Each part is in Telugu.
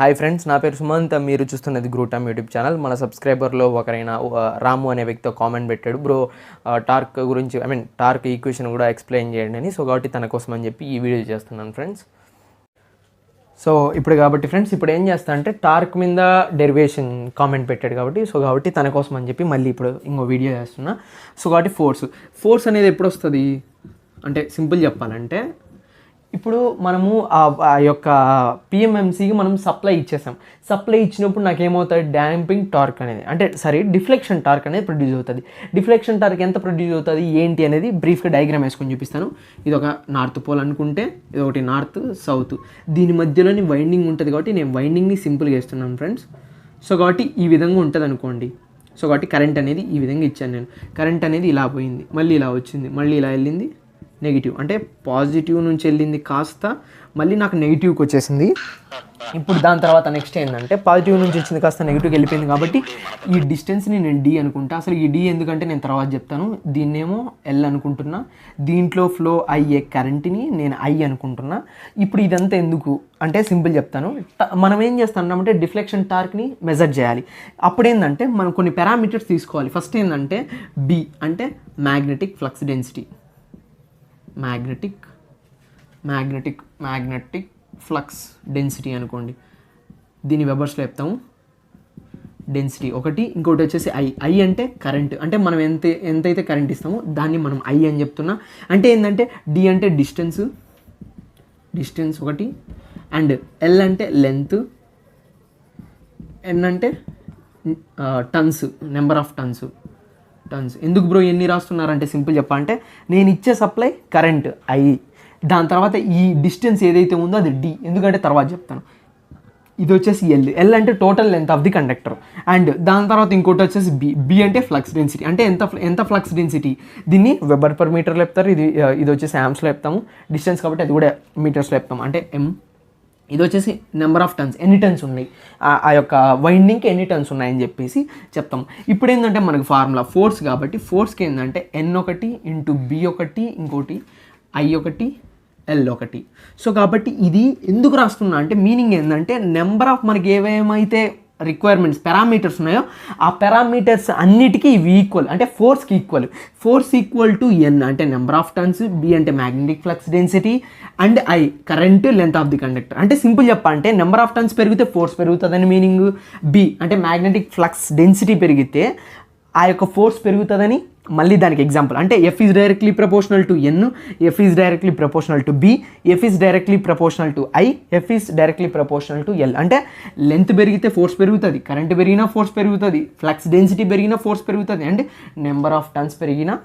హాయ్ ఫ్రెండ్స్, నా పేరు సుమంత్. మీరు చూస్తున్నది గ్రూటమ్ యూట్యూబ్ ఛానల్. మన సబ్స్క్రైబర్లో ఒకరైన రాము అనే వ్యక్తి కామెంట్ పెట్టాడు, బ్రో టార్క్ గురించి టార్క్ ఈక్వేషన్ కూడా ఎక్స్ప్లెయిన్ చేయండి అని. సో కాబట్టి తన కోసం అని చెప్పి ఈ వీడియో చేస్తున్నాను ఫ్రెండ్స్. సో ఇప్పుడు ఏం చేస్తా అంటే టార్క్ మీద డెరివేషన్ కామెంట్ పెట్టాడు కాబట్టి తన కోసం అని చెప్పి మళ్ళీ ఇప్పుడు ఇంకో వీడియో చేస్తున్నా. సో కాబట్టి ఫోర్స్ అనేది ఎప్పుడు వస్తుంది అంటే సింపుల్ చెప్పాలంటే, ఇప్పుడు మనము ఆ యొక్క పిఎంఎంసీకి మనం సప్లై ఇచ్చేసాం. సప్లై ఇచ్చినప్పుడు నాకేమవుతుంది, డాంపింగ్ టార్క్ అనేది డిఫ్లెక్షన్ టార్క్ అనేది ప్రొడ్యూస్ అవుతుంది. డిఫ్లెక్షన్ టార్క్ ఎంత ప్రొడ్యూస్ అవుతుంది ఏంటి అనేది బ్రీఫ్గా డయాగ్రామ్ వేసుకొని చూపిస్తాను. ఇది ఒక నార్త్ పోల్ అనుకుంటే, ఇది ఒకటి నార్త్ సౌత్, దీని మధ్యలోని వైండింగ్ ఉంటుంది కాబట్టి నేను వైండింగ్ని సింపుల్గా వేస్తున్నాను ఫ్రెండ్స్. సో కాబట్టి ఈ విధంగా ఉంటుంది అనుకోండి. సో కాబట్టి కరెంట్ అనేది ఈ విధంగా ఇచ్చాను నేను. కరెంట్ అనేది ఇలా పోయింది, మళ్ళీ ఇలా వచ్చింది, మళ్ళీ ఇలా వెళ్ళింది, నెగిటివ్ అంటే పాజిటివ్ నుంచి వెళ్ళింది కాస్త మళ్ళీ నాకు నెగిటివ్కి వచ్చేసింది. ఇప్పుడు దాని తర్వాత నెక్స్ట్ ఏంటంటే, పాజిటివ్ నుంచి వచ్చింది కాస్త నెగిటివ్కి వెళ్ళిపోయింది కాబట్టి ఈ డిస్టెన్స్ని నేను డి అనుకుంటా. అసలు ఈ డి ఎందుకంటే నేను తర్వాత చెప్తాను. దీన్నేమో ఎల్ అనుకుంటున్నా, దీంట్లో ఫ్లో అయ్యే కరెంట్ని నేను ఐ అనుకుంటున్నా. ఇప్పుడు ఇదంతా ఎందుకు అంటే సింపుల్ చెప్తాను. మనం ఏం చేస్తామంటే డిఫ్లెక్షన్ టార్క్ని మెజర్ చేయాలి. అప్పుడు ఏంటంటే మనం కొన్ని పారామీటర్స్ తీసుకోవాలి. ఫస్ట్ ఏంటంటే బి అంటే magnetic flux density, magnetic flux density అనుకోండి. దీని వెబర్స్లో చెప్తాము. డెన్సిటీ ఒకటి, ఇంకోటి వచ్చేసి ఐ అంటే కరెంట్, అంటే మనం ఎంతైతే కరెంట్ ఇస్తామో దాన్ని మనం ఐ అని చెప్తున్నా. అంటే ఏంటంటే డి అంటే డిస్టెన్స్ ఒకటి, అండ్ ఎల్ అంటే లెంత్, ఎన్ అంటే టన్స్, నెంబర్ ఆఫ్ టన్స్. ఎందుకు బ్రో ఎన్ని రాస్తున్నారంటే సింపుల్ చెప్పాలంటే, నేను ఇచ్చే సప్లై కరెంట్ ఐ, దాని తర్వాత ఈ డిస్టెన్స్ ఏదైతే ఉందో అది డి, ఎందుకంటే తర్వాత చెప్తాను. ఇది వచ్చేసి ఎల్ అంటే total length of the conductor, and దాని తర్వాత ఇంకోటి వచ్చేసి బి అంటే ఫ్లక్స్ డెన్సిటీ. అంటే ఎంత ఫ్లక్స్ డెన్సిటీ, దీన్ని వెబర్ పర్ మీటర్లో చెప్తారు. ఇది వచ్చేసి యామ్స్లో చెప్తాము. డిస్టెన్స్ కాబట్టి అది కూడా మీటర్స్లో చెప్తాము, అంటే ఎం. ఇది వచ్చేసి నెంబర్ ఆఫ్ టన్స్, ఎన్ని టన్స్ ఉన్నాయి ఆ యొక్క వైండింగ్కి ఎన్ని టన్స్ ఉన్నాయని చెప్పేసి చెప్తాం. ఇప్పుడు ఏంటంటే మనకు ఫార్ములా ఫోర్స్ కాబట్టి, ఫోర్స్కి ఏంటంటే ఎన్ ఒకటి ఇంటూ బి ఒకటి, ఇంకోటి ఐ ఒకటి, ఎల్ ఒకటి. సో కాబట్టి ఇది ఎందుకు రాస్తున్నా అంటే మీనింగ్ ఏంటంటే, నెంబర్ ఆఫ్ మనకి ఏవేమైతే రిక్వైర్మెంట్స్ పారామీటర్స్ ఉన్నాయో ఆ పారామీటర్స్ అన్నిటికీ ఇవి ఈక్వల్, అంటే ఫోర్స్కి equal. Force equal to N అంటే నెంబర్ ఆఫ్ టన్స్, బి అంటే magnetic flux density, and I current, length of the conductor. అంటే సింపుల్ చెప్పాలంటే నెంబర్ ఆఫ్ టన్స్ పెరిగితే ఫోర్స్ పెరుగుతుందని మీనింగ్, బి అంటే మ్యాగ్నెటిక్ ఫ్లక్స్ డెన్సిటీ పెరిగితే ఆ యొక్క ఫోర్స్ పెరుగుతుందని మళ్ళీ దానికి ఎగ్జాంపుల్. అంటే F is directly proportional to N, F is directly proportional to B, F is directly proportional to I, F is directly proportional to L. అంటే లెంత్ పెరిగితే ఫోర్స్ పెరుగుతుంది, కరెంట్ పెరిగినా ఫోర్స్ పెరుగుతుంది, ఫ్లక్స్ డెన్సిటీ పెరిగినా ఫోర్స్ పెరుగుతుంది, అండ్ నెంబర్ ఆఫ్ టన్స్ పెరిగినా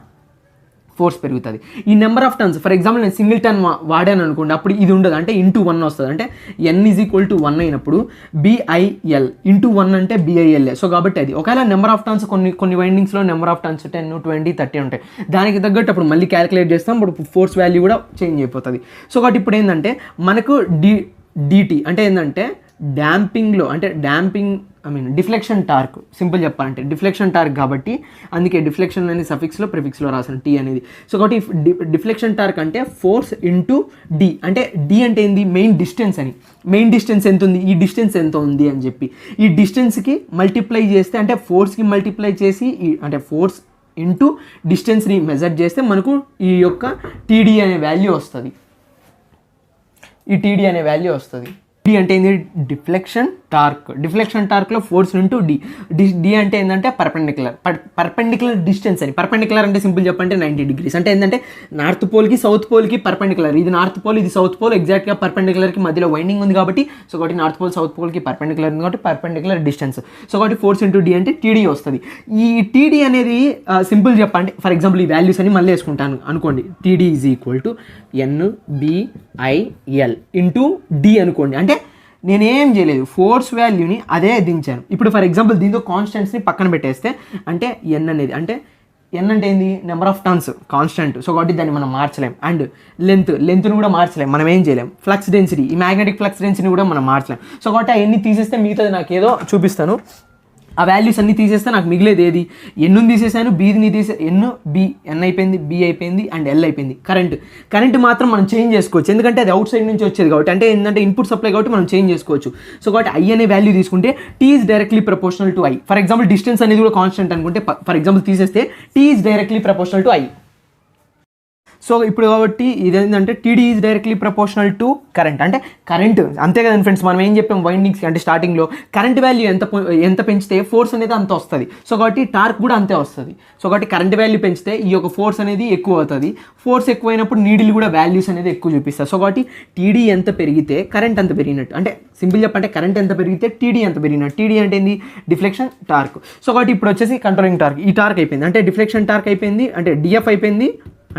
ఫోర్స్ పెరుగుతుంది. ఈ number of turns for example నేను సింగిల్ టన్ వాడాను అనుకోండి, అప్పుడు ఇది ఉండదు, అంటే ఇంటూ 1 వస్తుంది. అంటే ఎన్ ఈజ్ ఈక్వల్ టు 1 అయినప్పుడు బిఐఎల్ ఇంటూ 1 అంటే బిఐఎల్ఏ. సో కాబట్టి అది ఒకవేళ నెంబర్ ఆఫ్ టన్స్ కొన్ని వైండింగ్స్లో నెంబర్ ఆఫ్ టన్స్ 10, 20, 30 ఉంటాయి. దానికి తగ్గట్టు అప్పుడు మళ్ళీ క్యాలిక్యులేట్ చేస్తాం, ఇప్పుడు ఫోర్స్ వాల్యూ కూడా చేంజ్ అయిపోతుంది. సో కాబట్టి ఇప్పుడు ఏంటంటే మనకు డిటి అంటే ఏంటంటే డాంపింగ్లో, అంటే డిఫ్లెక్షన్ టార్క్. సింపుల్ చెప్పాలంటే డిఫ్లెక్షన్ టార్క్ కాబట్టి అందుకే డిఫ్లెక్షన్ అనేది సఫిక్స్లో ప్రిఫిక్స్లో రాసాను టీ అనేది. సో కాబట్టి డిఫ్లెక్షన్ టార్క్ అంటే ఫోర్స్ ఇంటూ డి, అంటే డి అంటే ఏంది, మెయిన్ డిస్టెన్స్ అని. మెయిన్ డిస్టెన్స్ ఎంత ఉంది, ఈ డిస్టెన్స్ ఎంత ఉంది అని చెప్పి ఈ డిస్టెన్స్కి మల్టిప్లై చేస్తే, అంటే ఫోర్స్కి మల్టిప్లై చేసి అంటే ఫోర్స్ ఇంటూ డిస్టెన్స్ని మెజర్ చేస్తే మనకు ఈ యొక్క టీడీ అనే వాల్యూ వస్తుంది. ఈ టీడీ అనే వాల్యూ వస్తుంది. డి అంటే ఏంది, డిఫ్లెక్షన్ టార్క్లో ఫోర్స్ ఇంటూ డి అంటే ఏంటంటే పర్పెండిక్యులర్ డిస్టెన్స్ అని. పర్పెండిక్యులర్ అంటే సింపుల్ చెప్పంటే 90 degrees. అంటే ఏంటంటే నార్త్ పోల్కి సౌత్ పోల్కి పర్పెండిక్యులర్. ఇది నార్త్ పోల్, ఇది సౌత్ పోల్, ఎగ్జాక్ట్గా పర్పెండిక్యులర్కి మధ్యలో వైండింగ్ ఉంది కాబట్టి, సో కాబట్టి నార్త్ పోల్ సౌత్ పోల్కి పర్పెండిక్యులర్ ఉంది కాబట్టి పర్పెండిక్యులర్ డిస్టెన్స్. సో కాబట్టి ఫోర్స్ ఇంటూ డి అంటే టీడీ వస్తుంది. ఈ టీడీ అనేది సింపుల్ చెప్పండి, ఫర్ ఎగ్జాంపుల్ ఈ వాల్యూస్ అని మళ్ళీ వేసుకుంటాను అనుకోండి. TD is equal to NBIL into D అనుకోండి. అంటే నేనేం చేయలేదు, ఫోర్స్ వాల్యూని అదే దించాను. ఇప్పుడు ఫర్ ఎగ్జాంపుల్ దీంతో కాన్స్టెంట్స్ని పక్కన పెట్టేస్తే, అంటే ఎన్ అనేది అంటే ఎన్ అంటే ఏంది, number of turns constant. So కాబట్టి దాన్ని మనం మార్చలేం. అండ్ లెంత్ను కూడా మార్చలేం, మనం ఏం చేయలేం. ఫ్లక్స్ డెన్సిటీ, ఈ మ్యాగ్నెటిక్ ఫ్లక్స్ డెన్సిటీ కూడా మనం మార్చలేం. సో కాబట్టి అవన్నీ తీసేస్తే మిగతాది నాకు ఏదో చూపిస్తాను. ఆ వాల్యూస్ అన్ని తీసేస్తే నాకు మిగిలేదు ఏది, ఎన్ను తీసేసాను, బీని ఎన్ను బి, ఎన్ అయిపోయింది, బి అయిపోయింది అండ్ ఎల్ అయిపోయింది. కరెంట్ మాత్రం మనం చేంజ్ చేసుకోవచ్చు, ఎందుకంటే అది అవుట్ సైడ్ నుంచి వచ్చేది కాబట్టి, అంటే ఏంటంటే ఇన్పుట్ సప్లై కాబట్టి మనం చేంజ్ చేసుకోవచ్చు. సో కాబట్టి ఐ అనే వాల్యూ తీసుకుంటే T is directly proportional to I. For example distance అనేది కూడా కాన్స్టెంట్ అనుకుంటే, ఫర్ ఎగ్జాంపుల్ తీసేస్తే T is directly proportional to I. So ఇప్పుడు కాబట్టి ఇదేంటంటే TD is directly proportional to current, అంటే కరెంట్ అంతే కదండి ఫ్రెండ్స్. మనం ఏం చెప్పాం వైండింగ్స్ అంటే స్టార్టింగ్లో కరెంట్ వాల్యూ ఎంత పెంచితే ఫోర్స్ అనేది అంత వస్తుంది. సో కాబట్టి టార్క్ కూడా అంతే వస్తుంది. సో కాబట్టి కరెంట్ వాల్యూ పెంచితే ఈ యొక్క ఫోర్స్ అనేది ఎక్కువ అవుతుంది. ఫోర్స్ ఎక్కువైనప్పుడు నీడిల్ కూడా వాల్యూస్ అనేది ఎక్కువ చూపిస్తారు. సో కాబట్టి టీడీ ఎంత పెరిగితే కరెంట్ అంత పెరిగినట్టు, అంటే సింపుల్ చెప్పంటే కరెంట్ ఎంత పెరిగితే టీడీ ఎంత పెరిగినట్టు. టీడీ అంటే ఏంది, డిఫ్లెక్షన్ టార్క్. సో కాబట్టి ఇప్పుడు వచ్చేసి కంట్రోలింగ్ టార్క్, ఈ టార్క్ అయిపోయింది అంటే డిఫ్లెక్షన్ టార్క్ అయిపోయింది, అంటే డిఎఫ్ అయిపోయింది,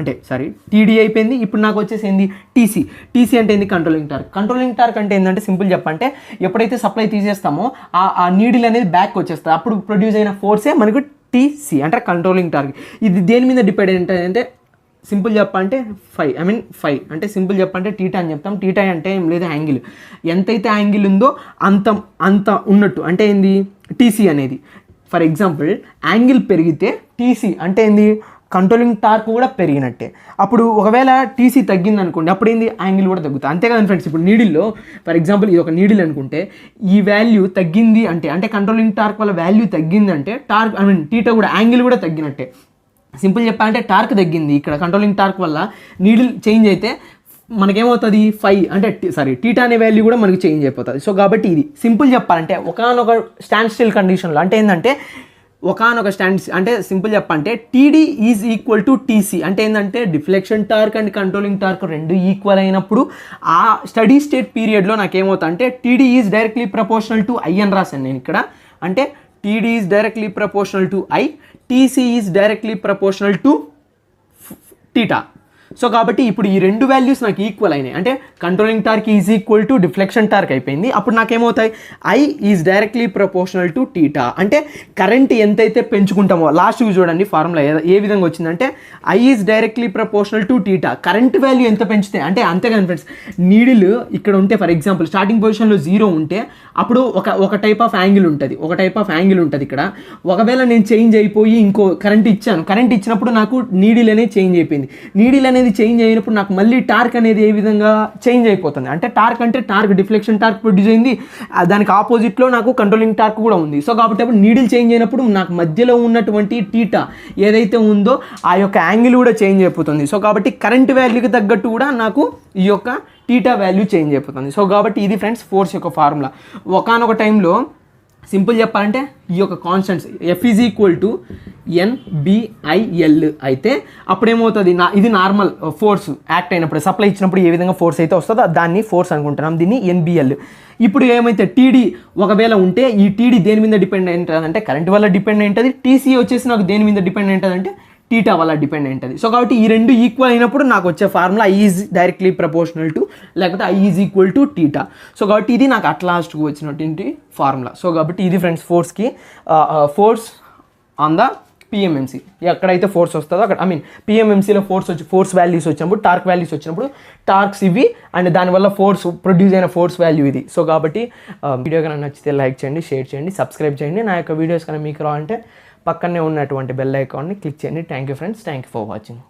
అంటే సారీ టీడీ అయిపోయింది. ఇప్పుడు నాకు వచ్చేసి ఏంది, టీసీ అంటే ఏంది, కంట్రోలింగ్ టార్క్ అంటే ఏంటంటే సింపుల్ చెప్పంటే ఎప్పుడైతే సప్లై తీసేస్తామో ఆ నీడిల్ అనేది బ్యాక్ వచ్చేస్తుంది, అప్పుడు ప్రొడ్యూస్ అయిన ఫోర్సే మనకు టీసీ అంటే కంట్రోలింగ్ టార్క్. ఇది దేని మీద డిపెండ్ అంటే సింపుల్ చెప్పంటే ఫై అంటే సింపుల్ చెప్పంటే టీటా అని చెప్తాం. టీటా అంటే ఏం లేదు, యాంగిల్, ఎంతైతే యాంగిల్ ఉందో అంత ఉన్నట్టు అంటే ఏంది, టీసీ అనేది. ఫర్ ఎగ్జాంపుల్ యాంగిల్ పెరిగితే టీసీ అంటే ఏంది, కంట్రోలింగ్ టార్క్ కూడా పెరిగినట్టే. అప్పుడు ఒకవేళ టీసీ తగ్గింది అనుకోండి, అప్పుడు ఏంది, యాంగిల్ కూడా తగ్గుతుంది. అంతే కదా ఫ్రెండ్స్. ఇప్పుడు నీడిల్లో ఫర్ ఎగ్జాంపుల్ ఇది ఒక నీడిల్ అనుకుంటే, ఈ వాల్యూ తగ్గింది అంటే కంట్రోలింగ్ టార్క్ వల్ల వాల్యూ తగ్గింది అంటే టార్క్ టీటా కూడా యాంగిల్ కూడా తగ్గినట్టే. సింపుల్ చెప్పాలంటే టార్క్ తగ్గింది ఇక్కడ కంట్రోలింగ్ టార్క్ వల్ల, నీడిల్ చేంజ్ అయితే మనకేమవుతుంది, టీటా అనే వాల్యూ కూడా మనకి చేంజ్ అయిపోతుంది. సో కాబట్టి ఇది సింపుల్ చెప్పాలంటే ఒకానొక స్టాండ్ స్టిల్ కండిషన్లో, అంటే ఏంటంటే అంటే సింపుల్ చెప్పంటే TD is equal to TC అంటే ఏంటంటే deflection torque and controlling torque రెండు ఈక్వల్ అయినప్పుడు ఆ స్టడీ స్టేట్ పీరియడ్లో నాకేమవుతా అంటే TD is directly proportional to I అని రాశాను నేను ఇక్కడ. అంటే TD is directly proportional to I, TC is directly proportional to theta. So కాబట్టి ఇప్పుడు ఈ రెండు వాల్యూస్ నాకు ఈక్వల్ అయినాయి, అంటే controlling torque is equal to deflection torque అయిపోయింది. అప్పుడు నాకేమవుతాయి, I is directly proportional to theta. అంటే కరెంట్ ఎంతైతే పెంచుకుంటామో, లాస్ట్కి చూడండి ఫార్ములా ఏ విధంగా వచ్చిందంటే I is directly proportional to theta. Current value ఎంత పెంచితే, అంటే అంతేగాని ఫ్రెండ్స్, నీడిల్ ఇక్కడ ఉంటే ఫర్ ఎగ్జాంపుల్ స్టార్టింగ్ పొజిషన్లో 0 ఉంటే అప్పుడు ఒక టైప్ ఆఫ్ యాంగిల్ ఉంటుంది ఇక్కడ. ఒకవేళ నేను చేంజ్ అయిపోయి ఇంకో కరెంట్ ఇచ్చినప్పుడు నాకు నీడిల్ అనేది చేంజ్ అయిపోయింది. నీడిల్ అనేది చేంజ్ అయినప్పుడు నాకు మళ్ళీ టార్క్ అనేది ఏ విధంగా చేంజ్ అయిపోతుంది అంటే టార్క్ డిఫ్లెక్షన్ టార్క్ ప్రొడ్యూస్ అయింది, దానికి ఆపోజిట్లో నాకు కంట్రోలింగ్ టార్క్ కూడా ఉంది. సో కాబట్టి అప్పుడు నీడిల్ చేంజ్ అయినప్పుడు నాకు మధ్యలో ఉన్నటువంటి టీటా ఏదైతే ఉందో ఆ యొక్క యాంగిల్ కూడా చేంజ్ అయిపోతుంది. సో కాబట్టి కరెంట్ వాల్యూకి తగ్గట్టు కూడా నాకు ఈ యొక్క టీటా వాల్యూ చేంజ్ అయిపోతుంది. సో కాబట్టి ఇది ఫ్రెండ్స్ ఫోర్స్ యొక్క ఫార్ములా. ఒకానొక టైంలో సింపుల్ చెప్పాలంటే ఈ యొక్క constants F is equal to NBIL అయితే అప్పుడేమవుతుంది, ఇది నార్మల్ ఫోర్స్ యాక్ట్ అయినప్పుడు సప్లై ఇచ్చినప్పుడు ఏ విధంగా ఫోర్స్ అయితే వస్తుందో దాన్ని ఫోర్స్ అనుకుంటున్నాం, దీన్ని ఎన్బిఎల్. ఇప్పుడు ఏమైతే టీడీ ఒకవేళ ఉంటే ఈ టీడీ దేని మీద డిపెండ్ అయి ఉంటుంది అంటే కరెంట్ వల్ల డిపెండ్ అయి ఉంటుంది. టీసీ వచ్చేసి నాకు దేని మీద డిపెండ్ అయి ఉంటుంది అంటే టీటా వల్ల డిపెండ్ అయి ఉంటుంది. సో కాబట్టి ఈ రెండు ఈక్వల్ అయినప్పుడు నాకు వచ్చే formula I is directly proportional to లేకపోతే I is equal to theta. So కాబట్టి ఇది నాకు అట్ లాస్ట్కి వచ్చినటువంటి ఫార్ములా. సో కాబట్టి ఇది friends force on the PMMC. ఎక్కడైతే ఫోర్స్ వస్తుందో అక్కడ పిఎంఎంసీలో ఫోర్స్ వాల్యూస్ వచ్చినప్పుడు, టార్క్ వాల్యూస్ వచ్చినప్పుడు టార్క్స్ ఇవి అండ్ దానివల్ల ప్రొడ్యూస్ అయిన ఫోర్స్ వాల్యూ ఇది. సో కాబట్టి వీడియో కనుక నచ్చితే లైక్ చేయండి, షేర్ చేయండి, సబ్స్క్రైబ్ చేయండి. నా యొక్క వీడియోస్ కనుక మీకు రావాలంటే పక్కనే ఉన్నటువంటి బెల్ ఐకాన్ని క్లిక్ చేయండి. Thank you friends, thank you for watching.